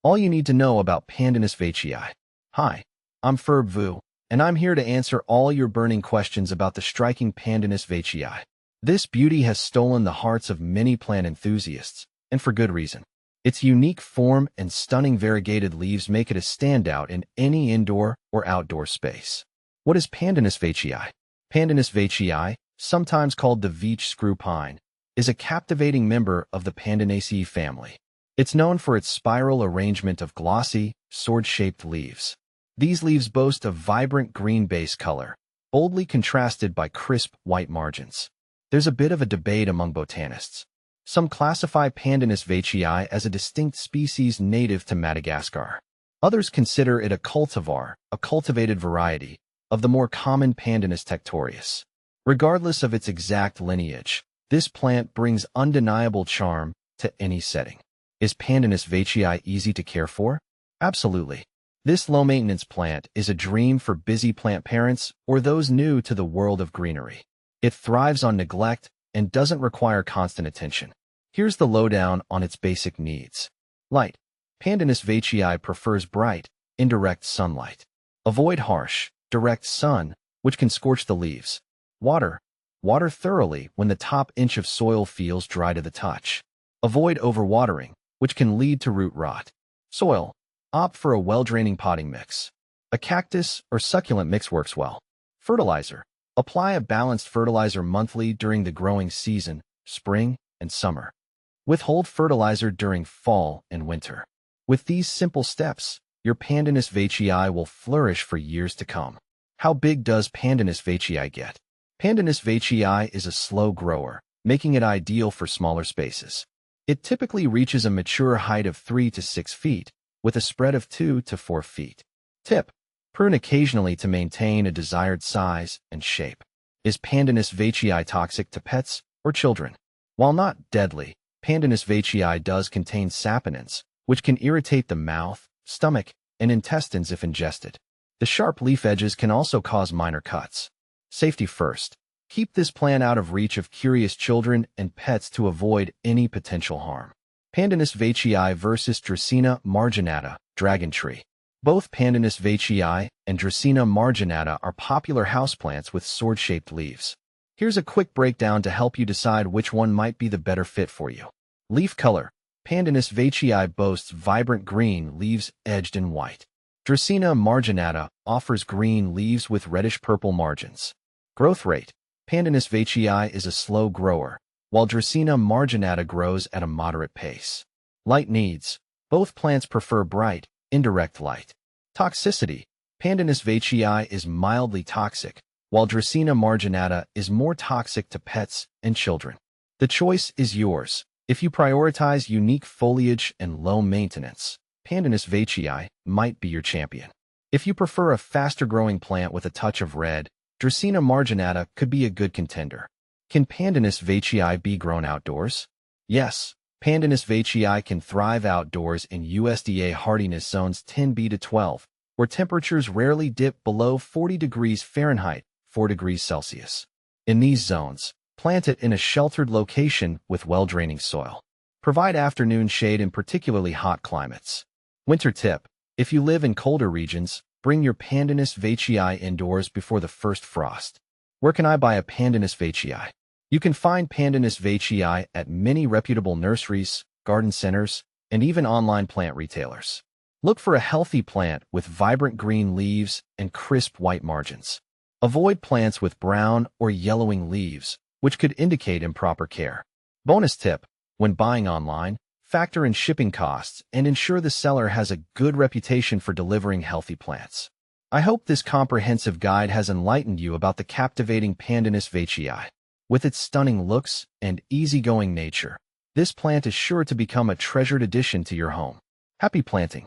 All you need to know about Pandanus veitchii. Hi, I'm Ferb Vu, and I'm here to answer all your burning questions about the striking Pandanus veitchii. This beauty has stolen the hearts of many plant enthusiasts, and for good reason. Its unique form and stunning variegated leaves make it a standout in any indoor or outdoor space. What is Pandanus veitchii? Pandanus veitchii, sometimes called the Veitchii screw pine, is a captivating member of the Pandanaceae family. It's known for its spiral arrangement of glossy, sword-shaped leaves. These leaves boast a vibrant green base color, boldly contrasted by crisp white margins. There's a bit of a debate among botanists. Some classify Pandanus veitchii as a distinct species native to Madagascar. Others consider it a cultivar, a cultivated variety, of the more common Pandanus tectorius. Regardless of its exact lineage, this plant brings undeniable charm to any setting. Is Pandanus veitchii easy to care for? Absolutely. This low-maintenance plant is a dream for busy plant parents or those new to the world of greenery. It thrives on neglect and doesn't require constant attention. Here's the lowdown on its basic needs. Light. Pandanus veitchii prefers bright, indirect sunlight. Avoid harsh, direct sun, which can scorch the leaves. Water. Water thoroughly when the top inch of soil feels dry to the touch. Avoid overwatering, which can lead to root rot. Soil. Opt for a well-draining potting mix. A cactus or succulent mix works well. Fertilizer. Apply a balanced fertilizer monthly during the growing season, spring and summer. Withhold fertilizer during fall and winter. With these simple steps, your Pandanus veitchii will flourish for years to come. How big does Pandanus veitchii get? Pandanus veitchii is a slow grower, making it ideal for smaller spaces. It typically reaches a mature height of 3 to 6 feet, with a spread of 2 to 4 feet. Tip: prune occasionally to maintain a desired size and shape. Is Pandanus veitchii toxic to pets or children? While not deadly, Pandanus veitchii does contain saponins, which can irritate the mouth, stomach, and intestines if ingested. The sharp leaf edges can also cause minor cuts. Safety first. Keep this plant out of reach of curious children and pets to avoid any potential harm. Pandanus veitchii versus Dracaena marginata, dragon tree. Both Pandanus veitchii and Dracaena marginata are popular houseplants with sword-shaped leaves. Here's a quick breakdown to help you decide which one might be the better fit for you. Leaf color. Pandanus veitchii boasts vibrant green leaves edged in white. Dracaena marginata offers green leaves with reddish-purple margins. Growth rate. Pandanus veitchii is a slow grower, while Dracaena marginata grows at a moderate pace. Light needs. Both plants prefer bright, indirect light. Toxicity. Pandanus veitchii is mildly toxic, while Dracaena marginata is more toxic to pets and children. The choice is yours. If you prioritize unique foliage and low maintenance, Pandanus veitchii might be your champion. If you prefer a faster-growing plant with a touch of red, Dracaena marginata could be a good contender. Can Pandanus veitchii be grown outdoors? Yes, Pandanus veitchii can thrive outdoors in USDA hardiness zones 10B to 12, where temperatures rarely dip below 40 degrees Fahrenheit, 4 degrees Celsius. In these zones, plant it in a sheltered location with well-draining soil. Provide afternoon shade in particularly hot climates. Winter tip: if you live in colder regions, bring your Pandanus veitchii indoors before the first frost. Where can I buy a Pandanus veitchii? You can find Pandanus veitchii at many reputable nurseries, garden centers, and even online plant retailers. Look for a healthy plant with vibrant green leaves and crisp white margins. Avoid plants with brown or yellowing leaves, which could indicate improper care. Bonus tip: when buying online, factor in shipping costs and ensure the seller has a good reputation for delivering healthy plants. I hope this comprehensive guide has enlightened you about the captivating Pandanus veitchii. With its stunning looks and easygoing nature, this plant is sure to become a treasured addition to your home. Happy planting!